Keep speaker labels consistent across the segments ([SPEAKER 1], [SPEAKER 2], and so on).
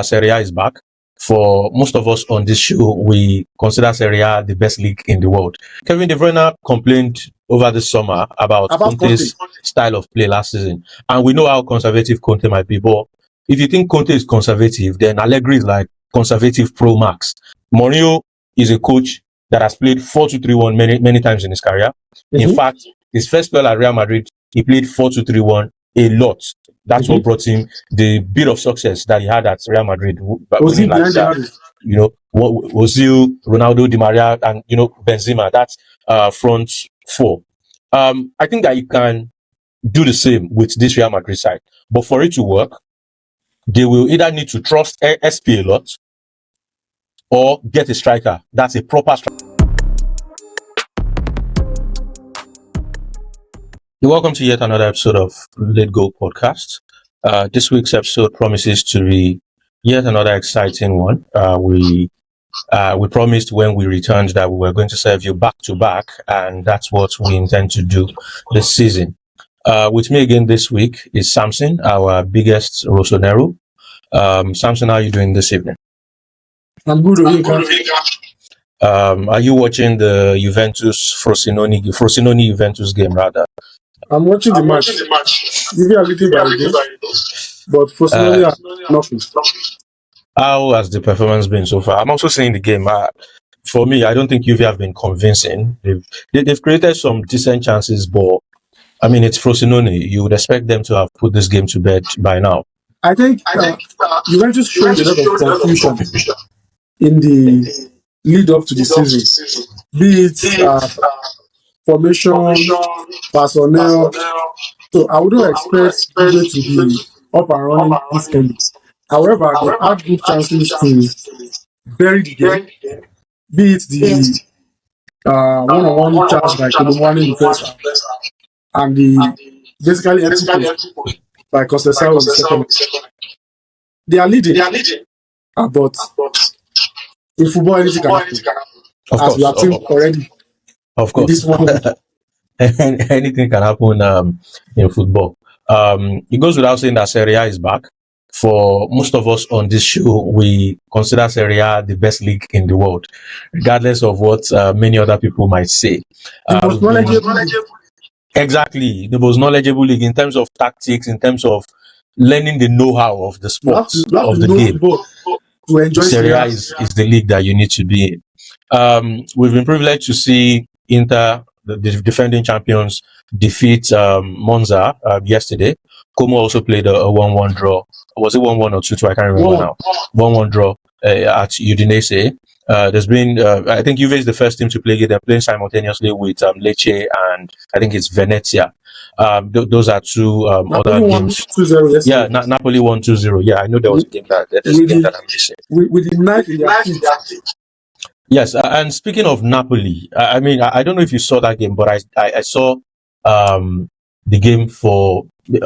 [SPEAKER 1] Serie A is back. For most of us on this show, we consider Serie A the best league in the world. Kevin De Bruyne complained over the summer about Conte's style of play last season. And we know how conservative Conte might be. But if you think Conte is conservative, then Allegri is like conservative pro max. Mourinho is a coach that has played 4-2-3-1 many times in his career. In fact, his first spell at Real Madrid, he played 4-2-3-1 a lot. That's what brought him the bit of success that he had at Real Madrid. You know, Ozil, Ronaldo, Di Maria, and Benzema. That's front four. I think that you can do the same with this Real Madrid side, but for it to work, they will either need to trust SP a lot or get a striker that's a proper striker. You're welcome to yet another episode of Let Go Podcast. This week's episode promises to be yet another exciting one. We promised when we returned that we were going to serve you back to back, and that's what we intend to do this season. With me again this week is Samson, our biggest Rossonero. Samson, how are you doing this evening?
[SPEAKER 2] I'm good.
[SPEAKER 1] Are you watching the Frosinone Juventus game rather?
[SPEAKER 2] I'm watching the match. Maybe a little by this, but Frosinone are nothing.
[SPEAKER 1] How has the performance been so far? I'm also seeing the game. For me, I don't think Juve have been convincing. They've created some decent chances, but I mean, it's Frosinone. You would expect them to have put this game to bed by now.
[SPEAKER 2] I think Juventus showed a lot of confusion in the lead up to the season. Be it formation, personnel. So I wouldn't expect Juve to be up and running this game. However, they had good chances to bury the game. Be it the one-on-one chance by Kolomwani in the first half, and the basically empty post by Conceição in the second half. They are leading, but in football anything can happen. As we have seen already.
[SPEAKER 1] Of course.
[SPEAKER 2] This one.
[SPEAKER 1] Anything can happen in football. It goes without saying that Serie A is back. For most of us on this show, we consider Serie A the best league in the world, regardless of what many other people might say.
[SPEAKER 2] The most knowledgeable.
[SPEAKER 1] Exactly. The most knowledgeable league in terms of tactics, in terms of learning the know-how of the sport, of the game.
[SPEAKER 2] To enjoy
[SPEAKER 1] Serie A is the league that you need to be in. We've been privileged to see Inter, the defending champions, defeat Monza yesterday. Como also played a 1-1 draw. Was it 1-1 or 2-2? I can't remember now. 1-1 draw at Udinese. There's been, I think Juve is the first team to play it. They're playing simultaneously with Lecce and I think it's Venezia. Those are two other games. Yeah, Napoli 1-2-0. Yeah, I know there was a game that I'm missing.
[SPEAKER 2] With the knife in their teeth.
[SPEAKER 1] Yes, and speaking of Napoli, I mean, I don't know if you saw that game, but I saw the game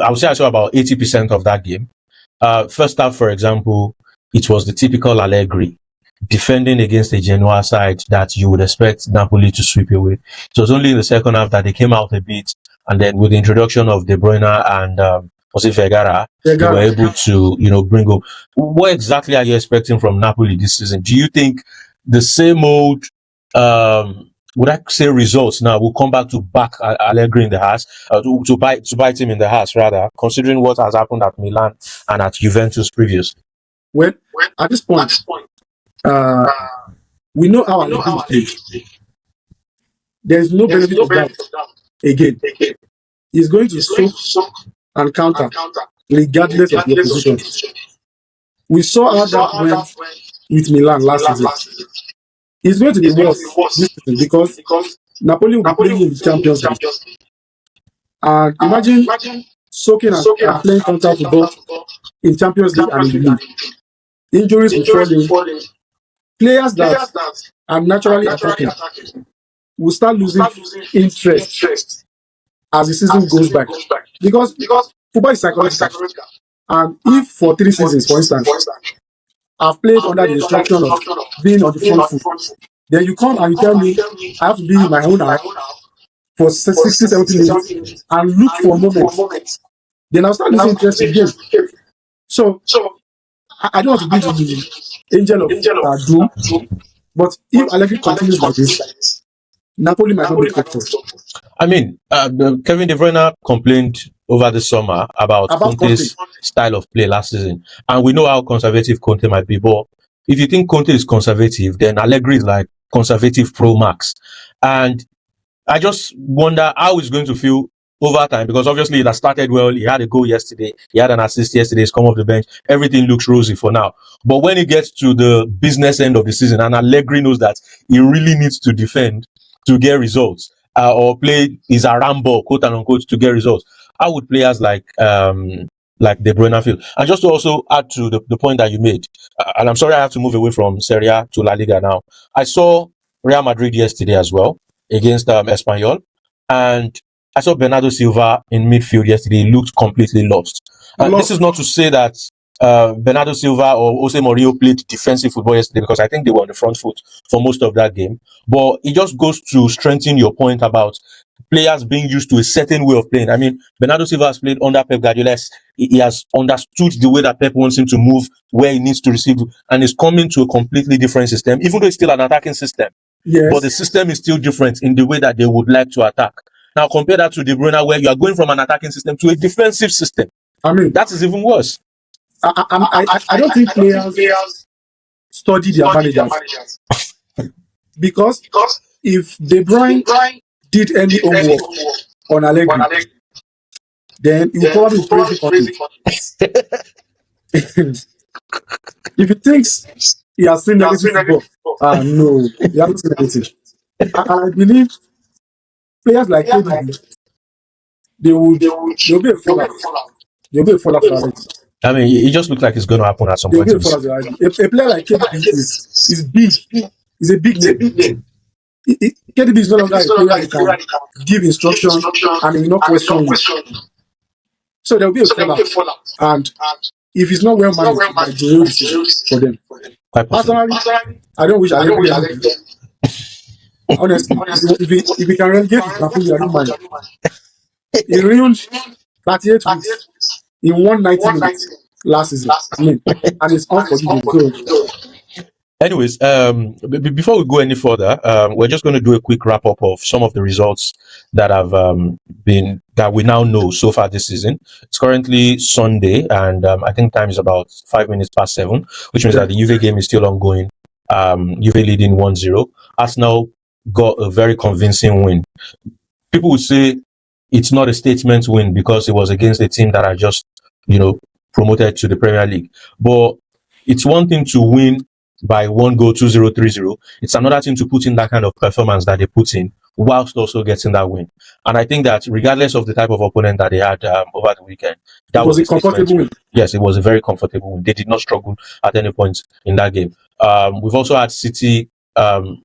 [SPEAKER 1] I would say I saw about 80% of that game. First half, for example, it was the typical Allegri defending against a Genoa side that you would expect Napoli to sweep away. It was only in the second half that they came out a bit, and then with the introduction of De Bruyne and Vergara, they were able to bring up. What exactly are you expecting from Napoli this season? Do you think the same old would I say results now will come back to back Allegri in the ass, to bite him in the ass rather, considering what has happened at Milan and at Juventus previously?
[SPEAKER 2] Well, at this point, we know how Allegri plays. There is no benefit of doubt. Again, he's going to soak and counter regardless of the opposition. We saw how that went with Milan last season. It's going to be worse this season because Napoli will be playing in the Champions League. And imagine soaking and playing counter football in Champions League and in the league. Injuries will fall in. Players that are naturally attacking will start losing interest as the season goes by. Because football is psychological. And if for 3 seasons, for instance, I've played under the instruction of being on the front foot, then you come and you tell me I have to be in my own eye for 60, 70 minutes and look for a moment. Then I'll start losing interest in the game. So I don't want to be the angel of doom, but if Allegri continues like this, Napoli might not be top 4.
[SPEAKER 1] I mean, Kevin De Bruyne complained over the summer about
[SPEAKER 2] About Conte,
[SPEAKER 1] Conte's style of play last season, and we know how conservative Conte might be. But if you think Conte is conservative, then Allegri is like conservative pro max, and I just wonder how he's going to feel over time, because obviously it has started well. He had a goal yesterday. He had an assist yesterday. He's come off the bench. Everything looks rosy for now. But when it gets to the business end of the season, and Allegri knows that he really needs to defend to get results, or play his Arambo, quote and unquote, to get results, how would players like De Bruyne feel? And just to also add to the point that you made, and I'm sorry I have to move away from Serie A to La Liga now. I saw Real Madrid yesterday as well against Espanyol, and I saw Bernardo Silva in midfield yesterday. He looked completely lost. And this is not to say that Bernardo Silva or Jose Mourinho played defensive football yesterday, because I think they were on the front foot for most of that game. But it just goes to strengthen your point about players being used to a certain way of playing. I mean, Bernardo Silva has played under Pep Guardiola. He has understood the way that Pep wants him to move, where he needs to receive, and is coming to a completely different system, even though it's still an attacking system.
[SPEAKER 2] yes,
[SPEAKER 1] But the system is still different in the way that they would like to attack. Now, compare that to De Bruyne, where you are going from an attacking system to a defensive system.
[SPEAKER 2] I mean,
[SPEAKER 1] That is even worse.
[SPEAKER 2] I don't think players study their managers, because if De Bruyne did any homework on Allegri, then he will probably be praising Conte. If he thinks he has seen negative football, no, he hasn't seen anything. I believe players like KDB, they'll be a fallout. They'll be a fallout for Allegri.
[SPEAKER 1] I mean, it just looks like it's going to happen at some
[SPEAKER 2] They'll
[SPEAKER 1] point.
[SPEAKER 2] be a fallout for Allegri. A player like KDB is big. He's a big name. KDB is no longer a player who can give instruction and he will not question you. So there will be a fallout. And if it's not well managed, it might be a real decision for them. Personally, I don't wish Allegri anything. Honestly, if he can relegate with Napoli, I don't mind. He ruined 38 weeks in 190 minutes last season. I mean, and it's unforgivable. So,
[SPEAKER 1] anyways, before we go any further, we're just going to do a quick wrap up of some of the results that have been that we now know so far this season. It's currently Sunday, and I think time is about 5 minutes past 7, which means that the Juve game is still ongoing. Juve leading 1-0. Arsenal got a very convincing win. People would say it's not a statement win because it was against a team that are just, promoted to the Premier League. But it's one thing to win by 1 goal, 2-0, 3-0. It's another thing to put in that kind of performance that they put in whilst also getting that win. And I think that regardless of the type of opponent that they had over the weekend, that was a comfortable win. Yes, it was a very comfortable win. They did not struggle at any point in that game. We've also had City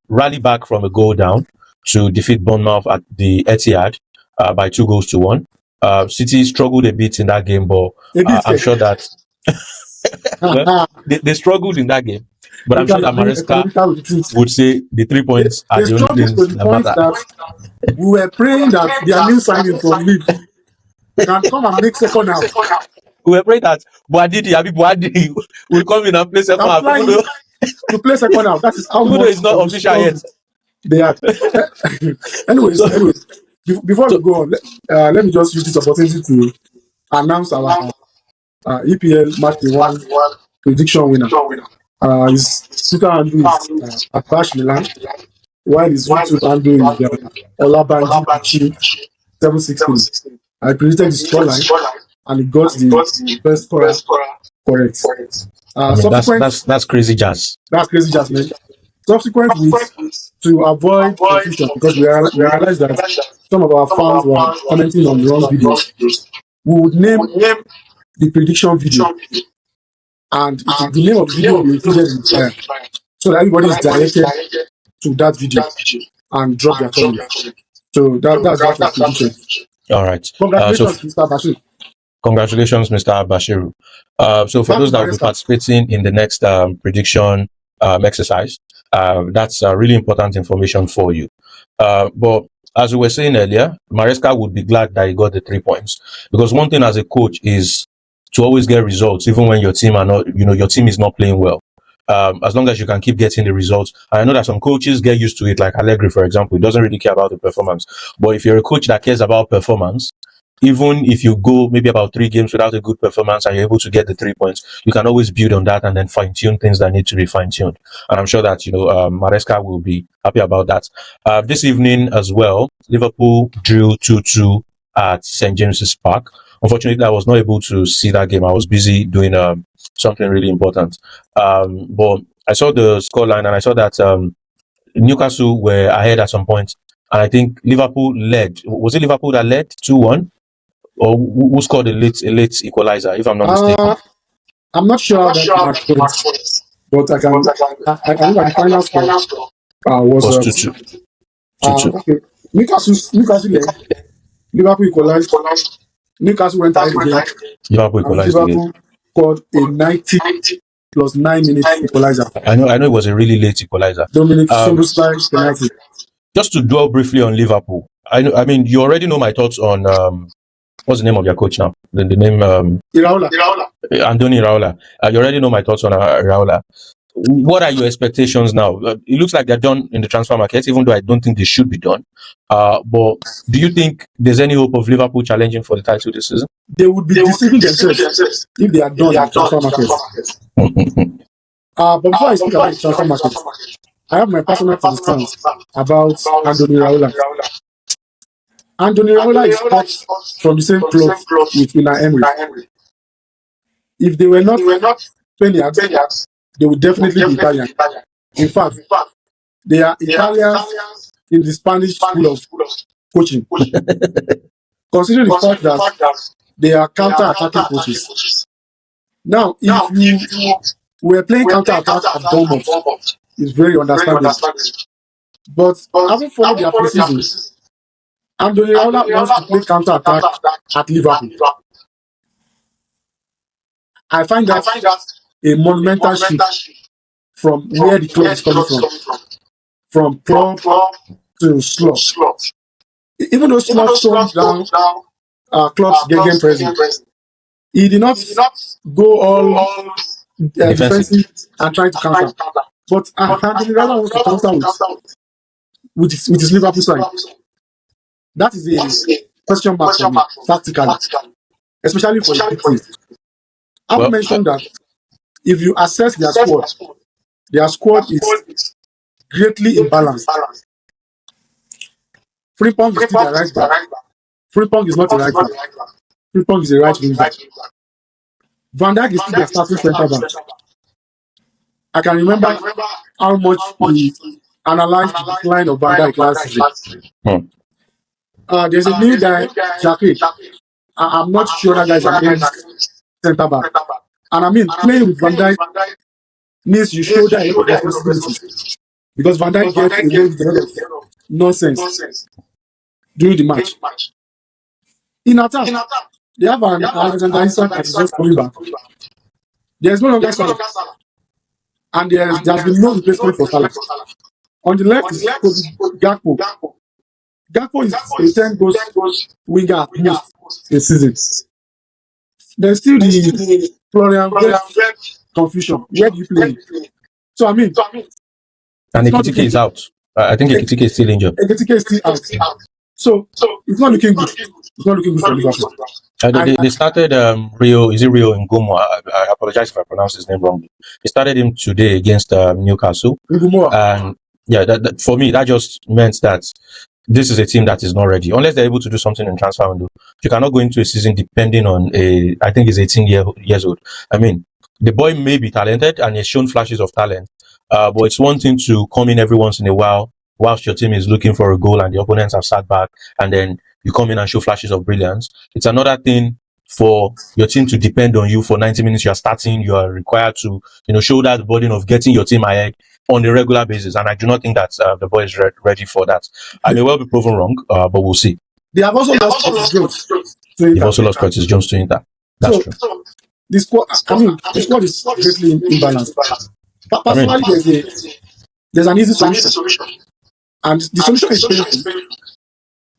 [SPEAKER 1] rally back from a goal down to defeat Bournemouth at the Etihad by 2-1. City struggled a bit in that game, but I'm sure that well, they struggled in that game. But I'm sure that Maresca would say the 3 points are the only things that matter.
[SPEAKER 2] We were praying that their new signing from League can come and make second half.
[SPEAKER 1] We were praying that Boadidi will come in and play second half.
[SPEAKER 2] To play second half, that is how much
[SPEAKER 1] it's not official yet.
[SPEAKER 2] They are. anyways, before we go on, let me just use this opportunity to announce our EPL Match Day 1 prediction winner. His Twitter handle is Apache Milan, while his YouTube handle is Olabanji 763. I predicted the scoreline and he got the best scorer correct.
[SPEAKER 1] That's crazy jazz.
[SPEAKER 2] That's crazy jazz, man. Subsequent weeks, to avoid confusion, because we realized that some of our fans were commenting on the wrong videos, we would name the prediction video, and the name of the video will be included in the file, so that everybody is directed to that video and drop their comments. So that's that for prediction.
[SPEAKER 1] All right.
[SPEAKER 2] Congratulations, Mr. Bashir.
[SPEAKER 1] Congratulations, Mr. Bashiru. So for those that will be participating in the next prediction exercise, that's really important information for you. But as we were saying earlier, Maresca would be glad that he got the 3 points, because one thing as a coach is to always get results, even when your team are not, your team is not playing well. As long as you can keep getting the results. I know that some coaches get used to it, like Allegri, for example. He doesn't really care about the performance. But if you're a coach that cares about performance, even if you go maybe about 3 games without a good performance and you're able to get the 3 points, you can always build on that and then fine tune things that need to be fine tuned. And I'm sure that, Maresca will be happy about that. This evening as well, Liverpool drew 2-2 at St. James's Park. Unfortunately, I was not able to see that game. I was busy doing something really important. But I saw the scoreline and I saw that Newcastle were ahead at some point. And I think Liverpool led. Was it Liverpool that led 2-1? Or who scored a late equalizer, if I'm not mistaken?
[SPEAKER 2] I'm not sure how that match went, but I know that the final score was
[SPEAKER 1] 2-2. 2-2.
[SPEAKER 2] okay. Newcastle led. Liverpool equalized. Newcastle went ahead again.
[SPEAKER 1] Liverpool equalized again.
[SPEAKER 2] Liverpool scored a 90 plus 9 minutes equalizer.
[SPEAKER 1] I know it was a really late equalizer.
[SPEAKER 2] Dominic Soboslai penalty.
[SPEAKER 1] Just to dwell briefly on Liverpool, I mean, you already know my thoughts on what's the name of your coach now? The name
[SPEAKER 2] Iraola.
[SPEAKER 1] Andoni Iraola. You already know my thoughts on Iraola. What are your expectations now? It looks like they're done in the transfer market, even though I don't think they should be done. But do you think there's any hope of Liverpool challenging for the title this season?
[SPEAKER 2] They would be deceiving themselves if they are done in the transfer market. But before I speak about the transfer market, I have my personal concerns about Andoni Iraola. Andoni Iraola is cut from the same cloth with Unai Emery. If they were not Spaniards, they would definitely be Italian. In fact, they are Italians in the Spanish school of coaching. Considering the fact that they are counter-attacking coaches. Now, if you were playing counter-attack at Bournemouth, it's very understandable. But having followed their preseason, Andoni Iraola wants to play counter-attack at Liverpool. I find that a monumental shift from where the club is coming from club to slot. Even though Slot toned down club's gegenpressing, he did not go all defensive and try to counter. But Andoni Iraola wants to counter with his Liverpool side. That is a question mark for me, tactically, especially for a big team. I've mentioned that if you assess their squad is greatly imbalanced. Frimpong is still a right back. Frimpong is not a right back. Frimpong is a right wing back. Van Dijk is still their starting centre back. I can remember how much we analyzed the decline of Van Dijk last season. There's a new guy, Jacques. I'm not sure that guy's an centre back. And I mean, playing with Van Dijk means you show that responsibility. Because Van Dijk gets away with a lot of nonsense during the match. In attack, they have an Alexander Isak that is just coming back. There's no longer Salah. And there's been no replacement for Salah. On the left is Gakpo. Gakpo is a 10 goals winger at most this season. There's still the Florian confusion. Where do you play? So I mean,
[SPEAKER 1] and Ekitike is out. I think Ekitike is still injured.
[SPEAKER 2] Ekitike is still out. So it's not looking good. It's not looking good for Liverpool.
[SPEAKER 1] They started Rio. Is it Rio Ngumo? I apologize if I pronounce his name wrongly. They started him today against Newcastle.
[SPEAKER 2] Ngumo.
[SPEAKER 1] And yeah, that for me that just meant that this is a team that is not ready unless they're able to do something in transfer window. You cannot go into a season depending on I think he's 18 years old. I mean, the boy may be talented and he's shown flashes of talent, but it's one thing to come in every once in a while whilst your team is looking for a goal and the opponents have sat back, and then you come in and show flashes of brilliance. It's another thing for your team to depend on you for 90 minutes. You are starting. You are required to, show that burden of getting your team ahead on a regular basis. And I do not think that the boy is ready for that. I may well be proven wrong, but we'll see.
[SPEAKER 2] They have also lost Curtis Jones.
[SPEAKER 1] They've also lost Curtis Jones to Inter. That's true.
[SPEAKER 2] The squad is greatly imbalanced. Personally, there's an easy solution. And the solution is painful.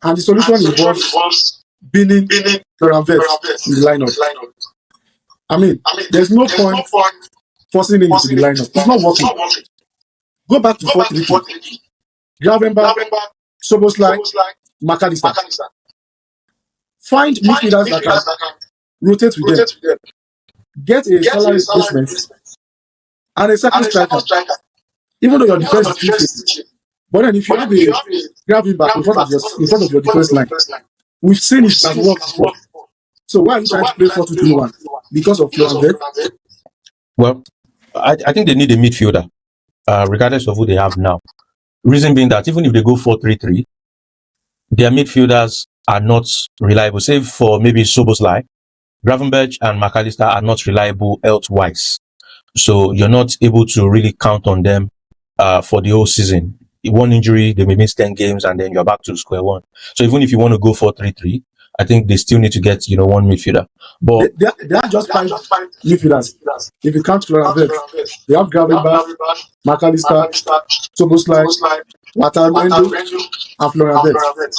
[SPEAKER 2] And the solution involves binning Ferran in the lineup. I mean, there's no point forcing him into the lineup. It's not working. Go back to 4-3-3. Gravenberch, Soboslai, McAllister. Find midfielders that can rotate with them. Get a salary replacement and a second striker. Even though your defense is too shaky. But then if you have a Gravenberch in front of your defense line, we've seen it has worked before. So why are you trying to play 4-2-3-1? Because of Florian Wirtz?
[SPEAKER 1] Well, I think they need a midfielder, regardless of who they have now. Reason being that even if they go 4-3-3, their midfielders are not reliable, save for maybe Soboslai. Gravenberch and McAllister are not reliable health-wise. So you're not able to really count on them for the whole season. One injury, they may miss 10 games and then you're back to square one. So even if you want to go 4-3-3, I think they still need to get, one midfielder. But
[SPEAKER 2] they are just 5 midfielders. If you count Florian Wirtz, they have Gravenberch, McAllister, Soboslai, Wataru Endo, and Florian Wirtz.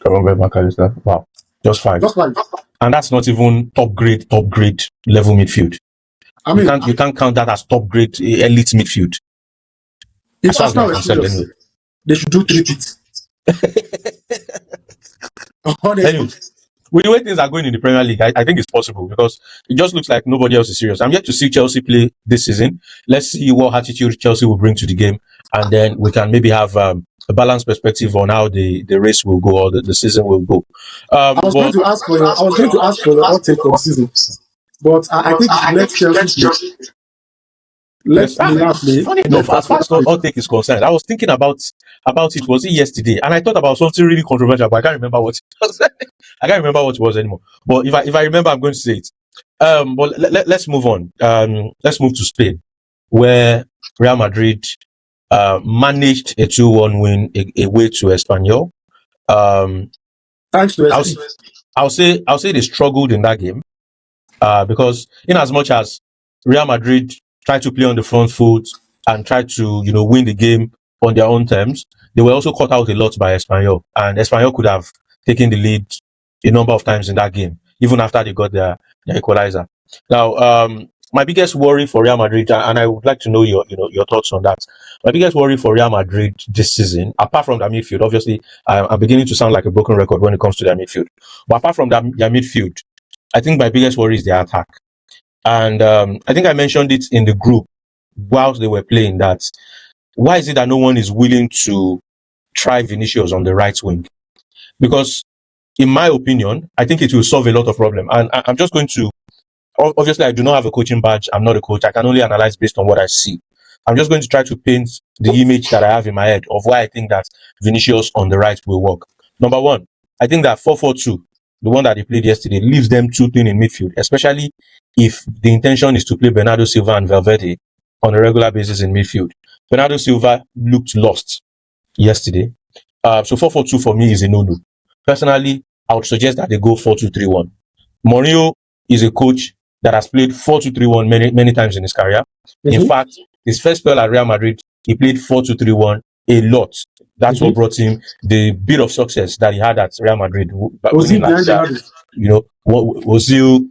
[SPEAKER 1] Gravenberch, McAllister, wow, just 5.
[SPEAKER 2] Just 5.
[SPEAKER 1] And that's not even top grade level midfield. I mean, you can't count that as top grade elite midfield.
[SPEAKER 2] If Arsenal were serious, anyway, they should do 3 pits.
[SPEAKER 1] Anyway, with the way things are going in the Premier League, I think it's possible because it just looks like nobody else is serious. I'm yet to see Chelsea play this season. Let's see what attitude Chelsea will bring to the game, and then we can maybe have a balanced perspective on how the race will go or the season will go.
[SPEAKER 2] I was going to ask for the hot take for the season, but I think you should let Chelsea play. Let's play. Funny
[SPEAKER 1] enough, as far as hot take is concerned, I was thinking about it. Was it yesterday? And I thought about something really controversial, but I can't remember what it was. I can't remember what it was anymore. But if I remember, I'm going to say it. But let's move on. Let's move to Spain, where Real Madrid managed a 2-1 win away to Espanyol.
[SPEAKER 2] Thanks to
[SPEAKER 1] I'll say they struggled in that game because in as much as Real Madrid tried to play on the front foot and tried to win the game on their own terms, they were also caught out a lot by Espanyol, and Espanyol could have taken the lead a number of times in that game, even after they got their equalizer. Now, my biggest worry for Real Madrid, and I would like to know your thoughts on that. My biggest worry for Real Madrid this season, apart from their midfield, obviously, I'm beginning to sound like a broken record when it comes to their midfield. But apart from their midfield, I think my biggest worry is their attack. And I think I mentioned it in the group whilst they were playing that why is it that no one is willing to try Vinicius on the right wing? Because in my opinion, I think it will solve a lot of problems. And I'm just going to, obviously I do not have a coaching badge. I'm not a coach. I can only analyze based on what I see. I'm just going to try to paint the image that I have in my head of why I think that Vinicius on the right will work. Number one, I think that 4-4-2, the one that they played yesterday, leaves them too thin in midfield, especially if the intention is to play Bernardo Silva and Valverde on a regular basis in midfield. Bernardo Silva looked lost yesterday. So 4-4-2 for me is a no-no. Personally, I would suggest that they go 4-2-3-1. Mourinho is a coach that has played 4-2-3-1 many times in his career. Mm-hmm. In fact, his first spell at Real Madrid, he played 4-2-3-1 a lot. That's what brought him the bit of success that he had at Real Madrid. Ozil,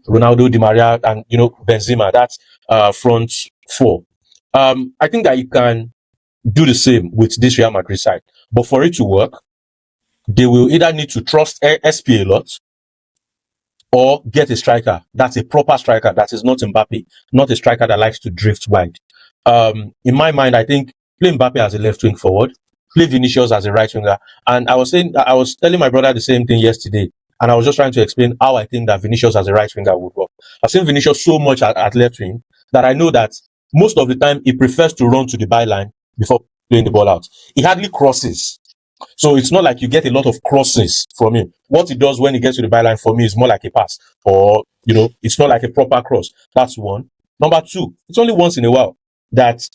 [SPEAKER 1] Ronaldo, Di Maria, and Benzema. That's front four. I think that you can do the same with this Real Madrid side, but for it to work, they will either need to trust SP a lot or get a striker that's a proper striker that is not Mbappe, not a striker that likes to drift wide. In my mind, I think play Mbappe as a left wing forward, play Vinicius as a right winger. And I was telling my brother the same thing yesterday, and I was just trying to explain how I think that Vinicius as a right winger would work. I've seen Vinicius so much at left wing that I know that most of the time he prefers to run to the byline before playing the ball out. He hardly crosses. So it's not like you get a lot of crosses from him. What he does when he gets to the byline for me is more like a pass, or it's not like a proper cross. That's one. Number two, it's only once in a while that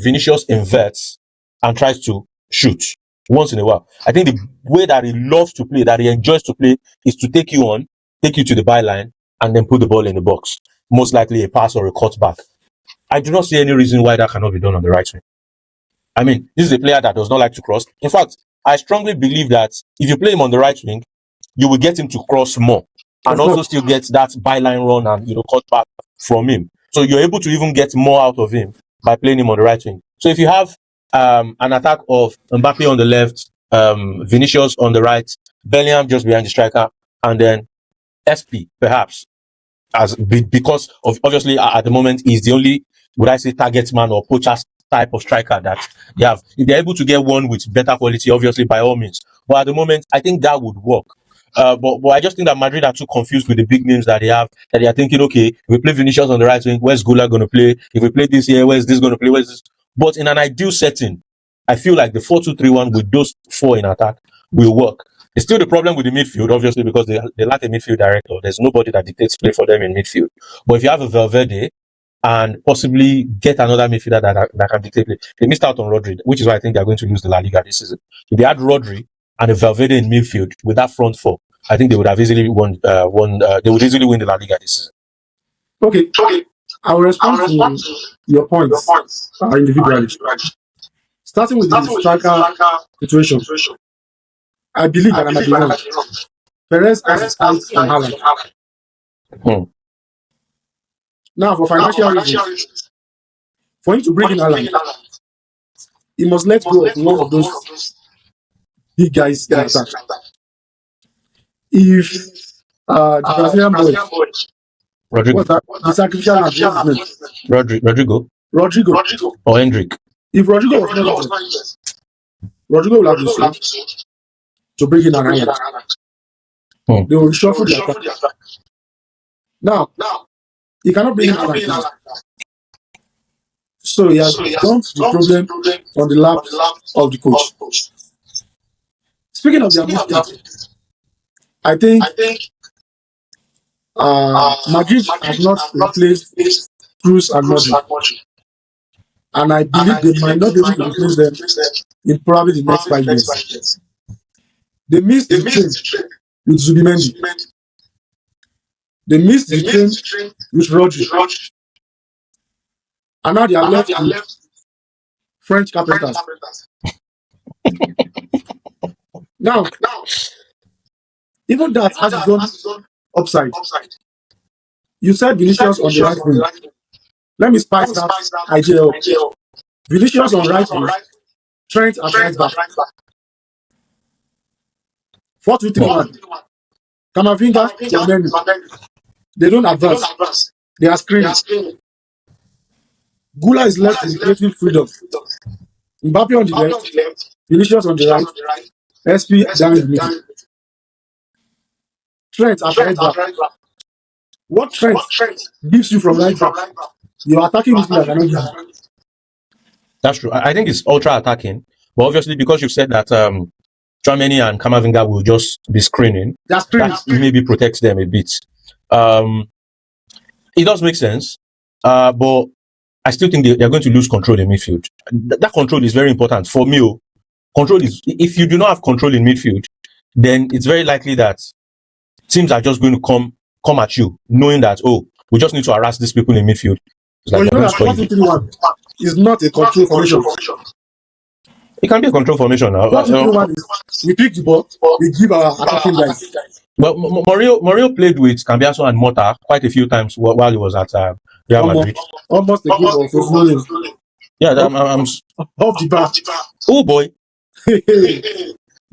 [SPEAKER 1] Vinicius inverts and tries to shoot. Once in a while. I think the way that he loves to play, that he enjoys to play, is to take you to the byline, and then put the ball in the box. Most likely a pass or a cutback. I do not see any reason why that cannot be done on the right wing. I mean, this is a player that does not like to cross. In fact, I strongly believe that if you play him on the right wing, you will get him to cross more. and also still get that byline run and cut back from him. So you're able to even get more out of him by playing him on the right wing. So if you have an attack of Mbappe on the left, Vinicius on the right, Bellingham just behind the striker, and then SP perhaps because of obviously at the moment he's the only, would I say, target man or poacher type of striker that they have. If they're able to get one with better quality, obviously by all means. But at the moment, I think that would work. But I just think that Madrid are too confused with the big names that they have, that they are thinking, okay, if we play Vinicius on the right wing, where's Gula going to play? If we play this here, where's this going to play? Where's this? But in an ideal setting, I feel like the 4-2-3-1 with those four in attack will work. It's still the problem with the midfield, obviously, because they lack a midfield director. There's nobody that dictates play for them in midfield. But if you have a Valverde and possibly get another midfielder that can dictate play, they missed out on Rodri, which is why I think they're going to lose the La Liga this season. If they had Rodri and a Valverde in midfield with that front four, I think they would have easily won. They would easily win the La Liga this season.
[SPEAKER 2] Okay. I will respond to your points individually. Starting with the striker situation, I believe that I might be wrong. Perez has his eyes on Haaland. Now, for financial reasons, for him to bring in Haaland, he must let go of one of those big guys in attack. If the Brazilian boy,
[SPEAKER 1] Rodrigo,
[SPEAKER 2] the sacrificial lamb, what's his name?
[SPEAKER 1] Rodrigo, or Hendrick.
[SPEAKER 2] If Rodrigo was not there, Rodrigo will have been sold to bring in an Haaland. They will shuffle the attack. Now, he cannot bring in Haaland. So he has dumped the problem on the lap of the coach. Speaking of their mistakes, I think Madrid have not replaced Cruz and Modric, and I believe they might not be able to replace them in probably the next 5 years. They missed the train with Zubimendi. They missed the train with Rodri. And now they are left with French carpenters. Now, even that has its own upside. You said Vinicius on the right wing. Let me spice that idea up. Vinicius on right wing, Trent at right back. 4-2-3-1. Camavinga, Tchouaméni. They don't advance. They are screening. Gula is left with creative freedom. Mbappe on the left, Vinicius on the right, SP down in the middle. Trent at right back. What Trent gives you from right back? You're attacking midfielder cannot give you.
[SPEAKER 1] That's true. I think it's ultra attacking, but obviously because you said that Tchouaméni and Camavinga will just be screening, that maybe protects them a bit. It does make sense, but I still think they're going to lose control in midfield. That control is very important for me. Control is, if you do not have control in midfield, then it's very likely that teams are just going to come at you, knowing that, we just need to harass these people in midfield.
[SPEAKER 2] It's like, you know that 4-2-3-1 is not a control formation.
[SPEAKER 1] It can be a control formation now.
[SPEAKER 2] 4-2-3-1 is we pick the ball, we give our attacking guys.
[SPEAKER 1] Well, Mourinho played with Cambiaso and Mota quite a few times while he was at Real Madrid.
[SPEAKER 2] Almost a game of Rosmolin.
[SPEAKER 1] Yeah, I'm
[SPEAKER 2] off the bar.
[SPEAKER 1] Oh boy.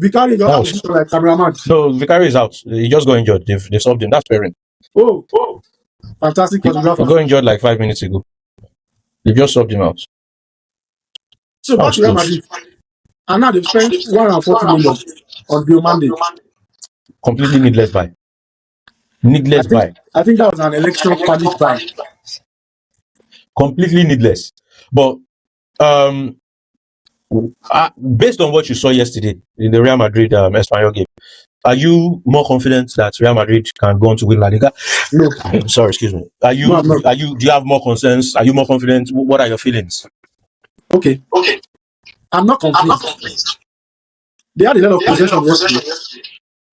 [SPEAKER 2] Vicari just like cameraman.
[SPEAKER 1] No, Vicari is out. He just got injured. They subbed him. That's pairing.
[SPEAKER 2] Oh, fantastic photographer.
[SPEAKER 1] He got injured like 5 minutes ago. They just subbed him out.
[SPEAKER 2] So back to Real Madrid. And now they've spent 140 million on Diomande.
[SPEAKER 1] Completely needless buy.
[SPEAKER 2] I think that was an election panic buy.
[SPEAKER 1] Completely needless. But based on what you saw yesterday in the Real Madrid Espanyol game, are you more confident that Real Madrid can go on to win La Liga?
[SPEAKER 2] No.
[SPEAKER 1] Sorry, excuse me. Do you have more concerns? Are you more confident? What are your feelings?
[SPEAKER 2] Okay. I'm not convinced. They had a lot of possession yesterday,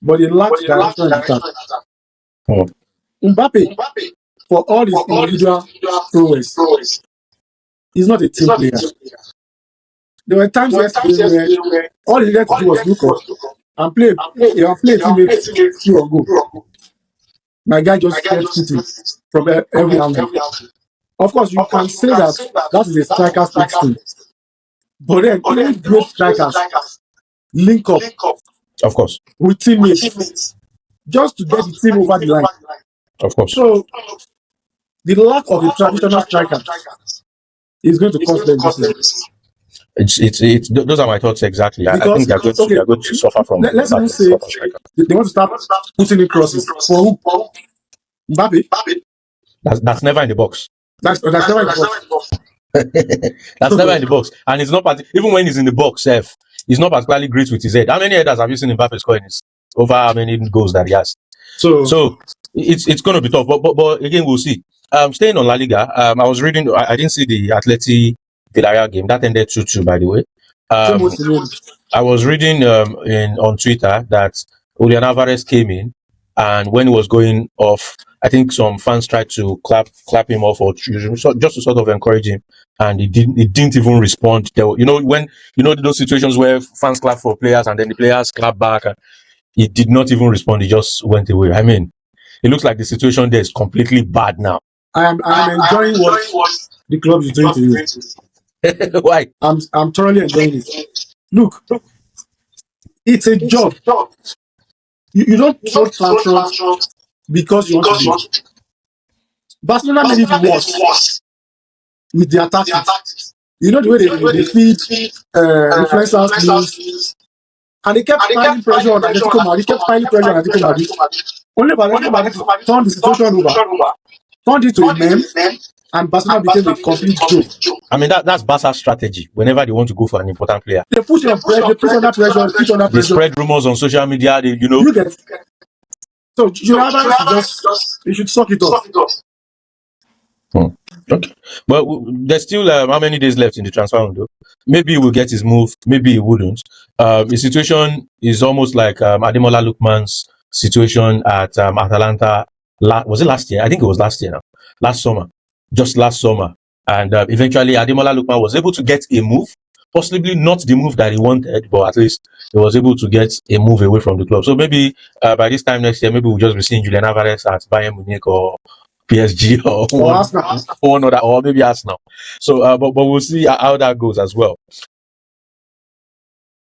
[SPEAKER 2] but they lacked direction in the attack. Mbappe, for all his individual prowess, he's not a team player. There were times yesterday where all he needed to do was look up and play. He play teammates through and go. My guy just kept shooting from every angle. Of course, you can say that that is a striker's instinct. But then, even great strikers link up
[SPEAKER 1] Of course.
[SPEAKER 2] with teammates just to get the team over the line.
[SPEAKER 1] Of course.
[SPEAKER 2] So, the lack of a traditional striker is going to cost them this season.
[SPEAKER 1] It's those are my thoughts exactly. I think they're going to suffer from.
[SPEAKER 2] Let's even say they want to start putting in crosses for who? Mbappe.
[SPEAKER 1] That's never in the box.
[SPEAKER 2] That's never in the box.
[SPEAKER 1] That's never in the box, and it's not even when he's in the box. He's not particularly great with his head. How many headers have you seen Mbappe scoring? Over how many goals that he has? So it's going to be tough. But again, we'll see. Staying on La Liga, I was reading. I didn't see the Atleti Villarreal game that ended 2-2. By the way, I was reading on Twitter that Julian Alvarez came in, and when he was going off, I think some fans tried to clap him off or just to sort of encourage him, and he didn't even respond. When those situations where fans clap for players and then the players clap back, and he did not even respond. He just went away. I mean, it looks like the situation there is completely bad now.
[SPEAKER 2] I am enjoying what the club is doing to you.
[SPEAKER 1] Why?
[SPEAKER 2] I'm thoroughly enjoying it. Look, it's a job. You don't throw tantrums because you want to win. Barcelona made it worse with their tactics. You know the way they feed influencers news, and they kept piling pressure on Atletico Madrid. Only for Atletico Madrid to turn the situation over, turned it to a meme, and Barcelona became a complete joke.
[SPEAKER 1] I mean, that's Barca's strategy. Whenever they want to go for an important player,
[SPEAKER 2] they push on pressure, they push under pressure,
[SPEAKER 1] they spread rumors on social media.
[SPEAKER 2] You get. So you should suck it off.
[SPEAKER 1] Okay. Well, there's still how many days left in the transfer window? Maybe he will get his move. Maybe he wouldn't. The situation is almost like Ademola Lookman's situation at Atalanta. Was it last year? I think it was last year now. Just last summer. And eventually Ademola Lookman was able to get a move. Possibly not the move that he wanted, but at least he was able to get a move away from the club. So maybe by this time next year, maybe we'll just be seeing Julian Alvarez at Bayern Munich or PSG or one other, or maybe Arsenal. So, but we'll see how that goes as well.